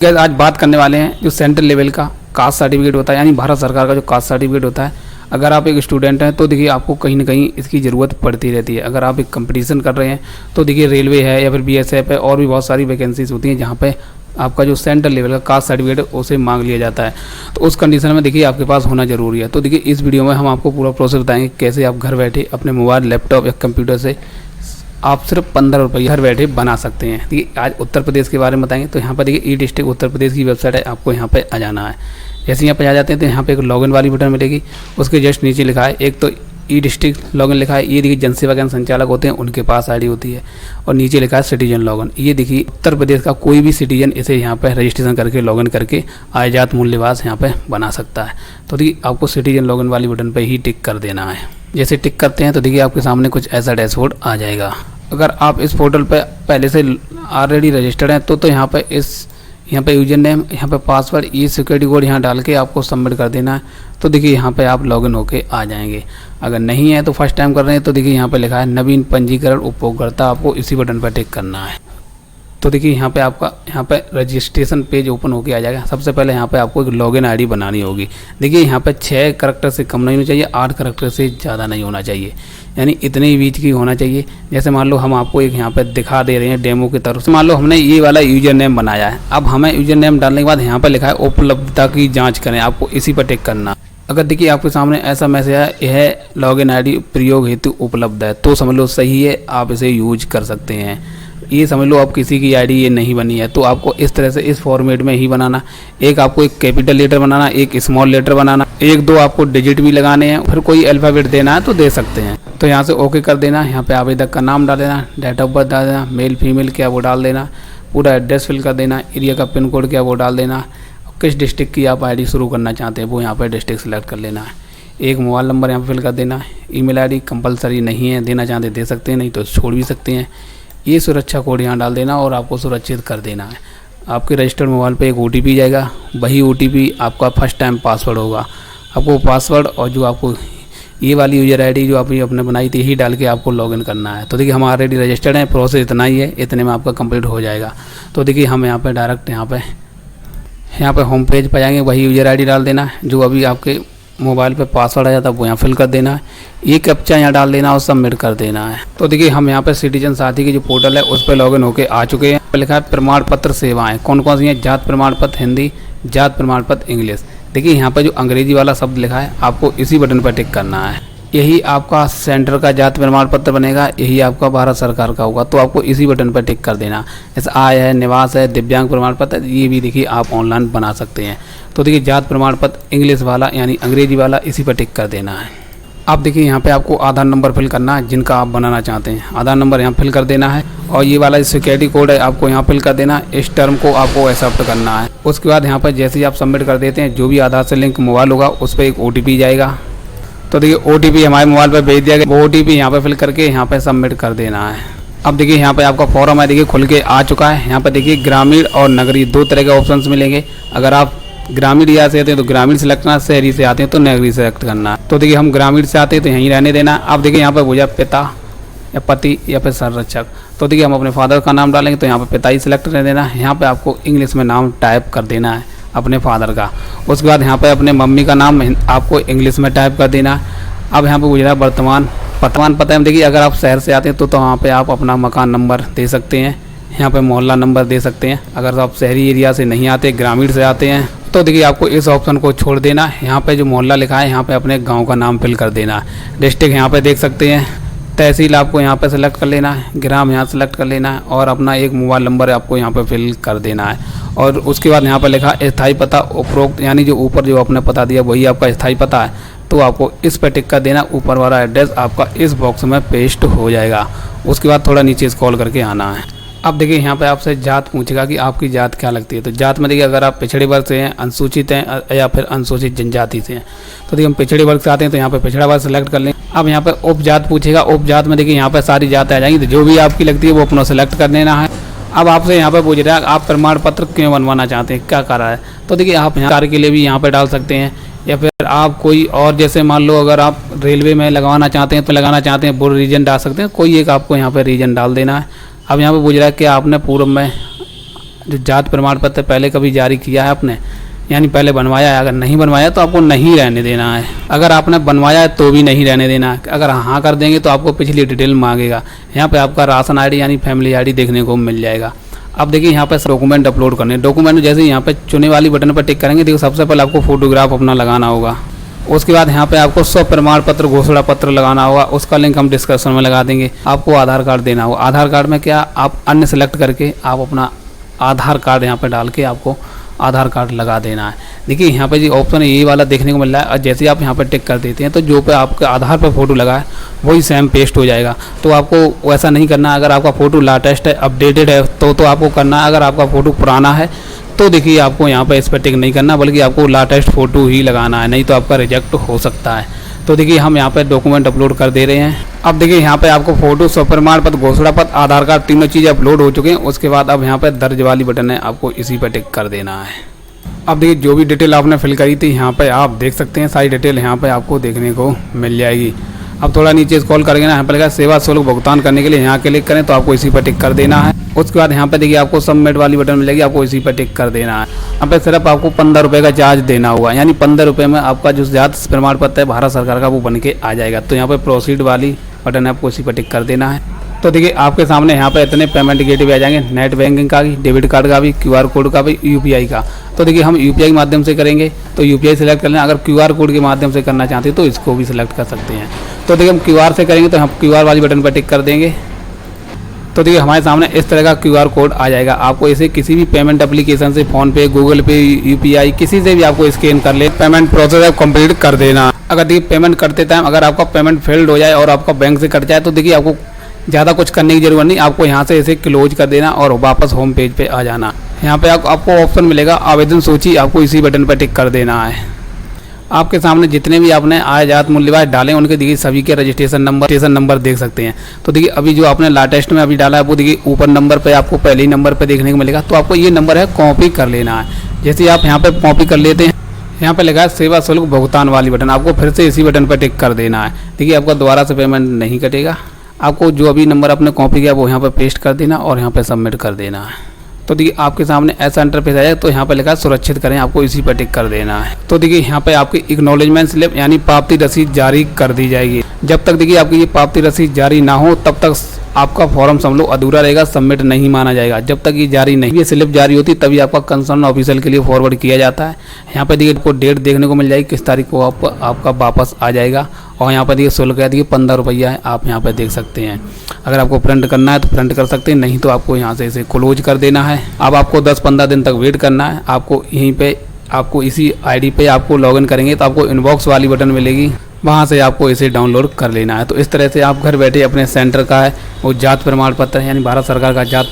Guys आज बात करने वाले हैं जो सेंट्रल लेवल का कास्ट सर्टिफिकेट होता है, यानी भारत सरकार का जो कास्ट सर्टिफिकेट होता है। अगर आप एक स्टूडेंट हैं तो देखिए आपको कहीं ना कहीं इसकी ज़रूरत पड़ती रहती है। अगर आप एक कंपटीशन कर रहे हैं तो देखिए रेलवे है या फिर बीएसएफ है, और भी बहुत सारी वैकेंसीज होती हैं जहाँ पे आपका जो सेंट्रल लेवल का कास्ट सर्टिफिकेट उसे मांग लिया जाता है। तो उस कंडीशन में देखिए आपके पास होना ज़रूरी है। तो देखिए इस वीडियो में हम आपको पूरा प्रोसेस बताएंगे कैसे आप घर बैठे अपने मोबाइल, लैपटॉप या कंप्यूटर से आप सिर्फ 15 रुपये घर बैठे बना सकते हैं। देखिए आज उत्तर प्रदेश के बारे में बताएंगे। तो यहाँ पर देखिए ई डिस्ट्रिक्ट उत्तर प्रदेश की वेबसाइट है, आपको यहाँ पे आ जाना है। जैसे यहाँ पे आ जाते हैं तो यहाँ पे एक लॉगिन वाली बटन मिलेगी, उसके जस्ट नीचे लिखा है एक तो ई डिस्ट्रिक्ट लॉगिन लिखा है। ये देखिए जनसेवा केंद्र संचालक होते हैं, उनके पास आईडी होती है, और नीचे लिखा है सिटीजन लॉगिन। ये देखिए उत्तर प्रदेश का कोई भी सिटीजन इसे यहाँ पे रजिस्ट्रेशन करके लॉगिन करके आजाद मूल्यवास यहाँ पे बना सकता है। तो देखिए आपको सिटीजन लॉगिन वाली बटन पर ही टिक कर देना है। जैसे टिक करते हैं तो देखिए आपके सामने कुछ ऐसा डैशबोर्ड आ जाएगा। अगर आप इस पोर्टल पे पहले से ऑलरेडी रजिस्टर्ड हैं तो यहाँ पे यूजर नेम, यहाँ पे पासवर्ड, ये सिक्योरिटी कोड यहाँ डाल के आपको सबमिट कर देना है। तो देखिए यहाँ पे आप लॉगिन होके आ जाएंगे। अगर नहीं है तो फर्स्ट टाइम कर रहे हैं तो देखिए यहाँ पे लिखा है नवीन पंजीकरण उपयोगकर्ता, आपको इसी बटन पर टिक करना है। तो देखिए यहाँ पे आपका रजिस्ट्रेशन पेज ओपन होके आ जाएगा। सबसे पहले यहाँ पे आपको एक लॉगिन आईडी बनानी होगी। देखिए यहाँ पे 6 करैक्टर से कम नहीं होना चाहिए, 8 करैक्टर से ज़्यादा नहीं होना चाहिए, यानी इतने ही बीच की होना चाहिए। जैसे मान लो हम आपको एक यहाँ पे दिखा दे रहे हैं डेमो की तरफ से। मान लो हमने ये वाला यूजर नेम बनाया है। अब हमें यूजर नेम डालने के बाद यहाँ पर लिखा है उपलब्धता की जाँच करें, आपको इसी पर टिक करना। अगर देखिए आपके सामने ऐसा मैसेज है यह लॉगिन आईडी प्रयोग हेतु उपलब्ध है, तो समझ लो सही है, आप इसे यूज कर सकते हैं। ये समझ लो आप किसी की आईडी ये नहीं बनी है तो आपको इस तरह से इस फॉर्मेट में ही बनाना। एक आपको एक कैपिटल लेटर बनाना, एक स्मॉल लेटर बनाना, 1-2 आपको डिजिट भी लगाने हैं, फिर कोई अल्फ़ाबेट देना है तो दे सकते हैं। तो यहाँ से ओके कर देना। यहाँ पे आवेदक का नाम डाल देना, डेट ऑफ बर्थ डाल देना, मेल फीमेल क्या वो डाल देना, पूरा एड्रेस फिल कर देना, एरिया का पिन कोड क्या वो डाल देना, किस डिस्ट्रिक्ट की आप आईडी शुरू करना चाहते हैं वो यहाँ पर डिस्ट्रिक्ट सेलेक्ट कर लेना है। एक मोबाइल नंबर यहाँ पर फिल कर देना। ईमेल आईडी कंपलसरी नहीं है, देना चाहते दे सकते हैं, नहीं तो छोड़ भी सकते हैं। ये सुरक्षा कोड यहाँ डाल देना और आपको सुरक्षित कर देना है। आपके रजिस्टर्ड मोबाइल पे एक OTP जाएगा, वही OTP आपका फर्स्ट टाइम पासवर्ड होगा। आपको पासवर्ड और जो आपको ये वाली यूजर आईडी जो आपने अपने बनाई थी यही डाल के आपको लॉगिन करना है। तो देखिए हम ऑलरेडी रजिस्टर्ड हैं, प्रोसेस इतना ही है, इतने में आपका कंप्लीट हो जाएगा। तो देखिए हम यहाँ पर डायरेक्ट यहाँ पे होम पेज पर जाएंगे, वही यूजर आईडी डाल देना है जो अभी आपके मोबाइल पे पासवर्ड आ जाता है वो यहाँ फिल कर देना है। ये कैप्चा यहाँ डाल देना और सबमिट कर देना है। तो देखिए हम यहाँ पे सिटीजन साथी की जो पोर्टल है उस पर लॉगिन होके आ चुके हैं। लिखा है प्रमाण पत्र सेवाएं, कौन कौन सी हैं? जात प्रमाण पत्र हिंदी, जात प्रमाण पत्र इंग्लिश। देखिए यहाँ पर जो अंग्रेजी वाला शब्द लिखा है आपको इसी बटन पर टिक करना है। यही आपका सेंटर का जात प्रमाण पत्र बनेगा, यही आपका भारत सरकार का होगा, तो आपको इसी बटन पर टिक कर देना। जैसे आय है, निवास है, दिव्यांग प्रमाण पत्र, ये भी देखिए आप ऑनलाइन बना सकते हैं। तो देखिए जात प्रमाण पत्र इंग्लिश वाला यानी अंग्रेजी वाला इसी पर टिक कर देना है। आप देखिए यहाँ पे आपको आधार नंबर फिल करना है जिनका आप बनाना चाहते हैं। आधार नंबर यहाँ फिल कर देना है, और ये वाला सिक्योरिटी कोड है आपको यहाँ फिल कर देना है। इस टर्म को आपको एक्सेप्ट करना है। उसके बाद यहाँ पर जैसे ही आप सबमिट कर देते हैं, जो भी आधार से लिंक मोबाइल होगा उस पर एक OTP जाएगा। तो देखिए OTP हमारे मोबाइल पर भेज दिया गया, वो OTP यहाँ पे फिल करके यहाँ पे सबमिट कर देना है। अब देखिए यहाँ पे आपका फॉर्म है, देखिए खुल के आ चुका है। यहाँ पे देखिए ग्रामीण और नगरीय 2 तरह के ऑप्शंस मिलेंगे। अगर आप ग्रामीण एरिया से आते हैं तो ग्रामीण सेलेक्ट करना, शहरी से आते हैं तो नगरीय सेलेक्ट करना। तो देखिए हम ग्रामीण से आते हैं तो यहीं रहने देना। अब देखिए यहाँ पे हो जाए पिता या पति या फिर संरक्षक। तो देखिए हम अपने फादर का नाम डालेंगे तो यहाँ पे पिता ही सिलेक्ट कर देना है। यहाँ पे आपको इंग्लिश में नाम टाइप कर देना है अपने फादर का। उसके बाद यहाँ पे अपने मम्मी का नाम आपको इंग्लिश में टाइप कर देना है। अब यहाँ पे गुजरा वर्तमान पता है। देखिए अगर आप शहर से आते हैं तो वहाँ पे आप अपना मकान नंबर दे सकते हैं, यहाँ पे मोहल्ला नंबर दे सकते हैं। अगर आप शहरी एरिया से नहीं आते, ग्रामीण से आते हैं, तो देखिए आपको इस ऑप्शन को छोड़ देना है। यहाँ पे जो मोहल्ला लिखा है यहाँ पे अपने गाँव का नाम फिल कर देना है। डिस्ट्रिक्ट यहाँ पे देख सकते हैं, तहसील आपको यहाँ पे सेलेक्ट कर लेना है, ग्राम यहाँ सेलेक्ट कर लेना है, और अपना एक मोबाइल नंबर आपको यहाँ पे फिल कर देना है। और उसके बाद यहाँ पर लिखा स्थायी पता उपरोक्त, यानी जो ऊपर जो आपने पता दिया वही आपका स्थायी पता है, तो आपको इस पर टिक कर देना। ऊपर वाला एड्रेस आपका इस बॉक्स में पेस्ट हो जाएगा। उसके बाद थोड़ा नीचे स्क्रॉल करके आना है। अब देखिए यहाँ पे आपसे जात पूछेगा कि आपकी जात क्या लगती है। तो जात में देखिए अगर आप पिछड़े वर्ग से हैं, अनुसूचित हैं या फिर अनुसूचित जनजाति से हैं, तो देखिए हम पिछड़े वर्ग से आते हैं तो यहाँ पे पिछड़ा वर्ग सेलेक्ट कर लें। अब यहाँ पे उपजात पूछेगा, उपजात में देखिए यहाँ पे सारी जातें आ जाएंगी, तो जो भी आपकी लगती है वो अपना सेलेक्ट कर लेना है। अब आपसे यहाँ पे पूछ रहा है आप प्रमाण पत्र क्यों बनवाना चाहते हैं, क्या कारण है। तो देखिए आप यहाँ कार्य के लिए भी यहाँ पे डाल सकते हैं, या फिर आप कोई और, जैसे मान लो अगर आप रेलवे में लगाना चाहते हैं तो लगाना चाहते हैं, वो रीजन डाल सकते हैं। कोई एक आपको यहाँ पे रीजन डाल देना है। अब यहाँ पे पूछ रहा है कि आपने पूर्व में जो जात प्रमाण पत्र पहले कभी जारी किया है आपने, यानी पहले बनवाया है, अगर नहीं बनवाया तो आपको नहीं रहने देना है। अगर आपने बनवाया है तो भी नहीं रहने देना है। अगर हाँ कर देंगे तो आपको पिछली डिटेल मांगेगा। यहाँ पे आपका राशन आईडी यानी फैमिली आईडी देखने को मिल जाएगा। अब देखिए यहाँ पे डॉक्यूमेंट अपलोड करने, डॉक्यूमेंट जैसे यहाँ पे चुने वाली बटन पर टिक करेंगे, देखो सबसे पहले आपको फोटोग्राफ अपना लगाना होगा। उसके बाद यहाँ पे आपको स्व प्रमाण पत्र घोषणा पत्र लगाना होगा, उसका लिंक हम डिस्क्रिप्शन में लगा देंगे। आपको आधार कार्ड देना होगा। आधार कार्ड में क्या आप अन्य सेलेक्ट करके आप अपना आधार कार्ड यहाँ पे डाल के आपको आधार कार्ड लगा देना है। देखिए यहाँ पे जी ऑप्शन ये वाला देखने को मिल रहा है, और जैसे आप यहाँ पे टिक कर देते हैं तो जो पे आपके आधार पर फोटो लगा है वही सेम पेस्ट हो जाएगा। तो आपको वैसा नहीं करना। अगर आपका फ़ोटो लेटेस्ट है, अपडेटेड है तो आपको करना है। अगर आपका फ़ोटो पुराना है तो देखिए आपको यहाँ पर इस पर टिक नहीं करना, बल्कि आपको लेटेस्ट फ़ोटो ही लगाना है, नहीं तो आपका रिजेक्ट हो सकता है। तो देखिए हम यहाँ पे डॉक्यूमेंट अपलोड कर दे रहे हैं। अब देखिए यहाँ पे आपको फोटो, स्व प्रमाण पत्र, घोषणा पत्र, आधार कार्ड, तीनों चीज़ें अपलोड हो चुके हैं। उसके बाद अब यहाँ पे दर्ज वाली बटन है, आपको इसी पे टिक कर देना है। अब देखिए जो भी डिटेल आपने फिल करी थी यहाँ पे आप देख सकते हैं, सारी डिटेल यहाँ पे आपको देखने को मिल जाएगी। अब थोड़ा नीचे स्क्रॉल करेंगे ना, यहाँ पर लिखा सेवा शुल्क भुगतान करने के लिए यहाँ क्लिक करें तो आपको इसी पर टिक कर देना है। उसके बाद यहाँ पे देखिए आपको सबमिट वाली बटन मिलेगी, आपको इसी पर टिक कर देना है। यहाँ पे सिर्फ आपको 15 रुपये का चार्ज देना होगा, यानी 15 रुपये में आपका जो जाति प्रमाण पत्र है भारत सरकार का वो बन के आ जाएगा। तो यहाँ पे प्रोसीड वाली बटन है, आपको इसी पर टिक कर देना है। तो देखिए आपके सामने यहाँ पे इतने पेमेंट गेटवे आ जाएंगे, नेट बैंकिंग का भी, डेबिट कार्ड का भी, QR कोड का भी, UPI का। तो देखिए हम UPI के माध्यम से करेंगे तो UPI सेलेक्ट कर लें। अगर QR कोड के माध्यम से करना चाहते हैं तो इसको भी सिलेक्ट कर सकते हैं। तो देखिए हम QR से करेंगे तो हम QR वाली बटन पर टिक कर देंगे। तो देखिए हमारे सामने इस तरह का QR कोड आ जाएगा। आपको इसे किसी भी पेमेंट एप्लीकेशन से, फ़ोनपे, गूगल पे, UPI किसी से भी आपको स्कैन कर ले, पेमेंट प्रोसेस आप कंप्लीट कर देना। अगर देखिए पेमेंट करते टाइम अगर आपका पेमेंट फेल्ड हो जाए और आपका बैंक से कट जाए तो देखिए आपको ज़्यादा कुछ करने की ज़रूरत नहीं, आपको यहाँ से इसे क्लोज कर देना और वापस होम पेज पे आ जाना। यहाँ पे आपको ऑप्शन मिलेगा आवेदन सूची, आपको इसी बटन पर टिक कर देना है। आपके सामने जितने भी आपने आय जात मूल्यवान डाले उनके देखिए सभी के रजिस्ट्रेशन नंबर देख सकते हैं। तो देखिए अभी जो आपने लेटेस्ट में अभी डाला है वो देखिए ऊपर नंबर पे आपको पहले ही नंबर पे देखने को मिलेगा। तो आपको ये नंबर है कॉपी कर लेना है। जैसे आप यहाँ पे कॉपी कर लेते हैं, यहाँ पे लिखा है सेवा शुल्क भुगतान वाली बटन, आपको फिर से इसी बटन पर टिक कर देना है। देखिए आपका दोबारा से पेमेंट नहीं कटेगा। आपको जो अभी नंबर आपने कॉपी किया वो यहाँ पर पेस्ट कर देना और यहाँ पर सबमिट कर देना है। तो देखिए आपके सामने ऐसा इंटरफेस आएगा। तो यहाँ पे लिखा है सुरक्षित करें, आपको इसी पर टिक कर देना है। तो देखिए यहाँ पे आपकी एक्नॉलेजमेंट स्लिप यानी पावती रसीद जारी कर दी जाएगी। जब तक देखिए आपकी ये पावती रसीद जारी ना हो तब तक आपका फॉर्म समझ लो अधूरा रहेगा, सबमिट नहीं माना जाएगा। जब तक ये जारी नहीं, ये स्लिप जारी होती तभी आपका कंसर्न ऑफिसर के लिए फॉरवर्ड किया जाता है। यहाँ पे देखिए आपको डेट देखने को मिल जाएगी किस तारीख को आपका वापस आ जाएगा। और यहाँ पर देखिए शुल्क है देखिए 15 रुपया है, आप यहाँ पर देख सकते हैं। अगर आपको प्रिंट करना है तो प्रिंट कर सकते हैं, नहीं तो आपको यहाँ से इसे क्लोज कर देना है। अब आपको 10-15 दिन तक वेट करना है। आपको यहीं पे आपको इसी आईडी पे आपको लॉगिन करेंगे तो आपको इनबॉक्स वाली बटन मिलेगी, वहाँ से आपको इसे डाउनलोड कर लेना है। तो इस तरह से आप घर बैठे अपने सेंटर का है वो जात प्रमाण पत्र यानी भारत सरकार का जात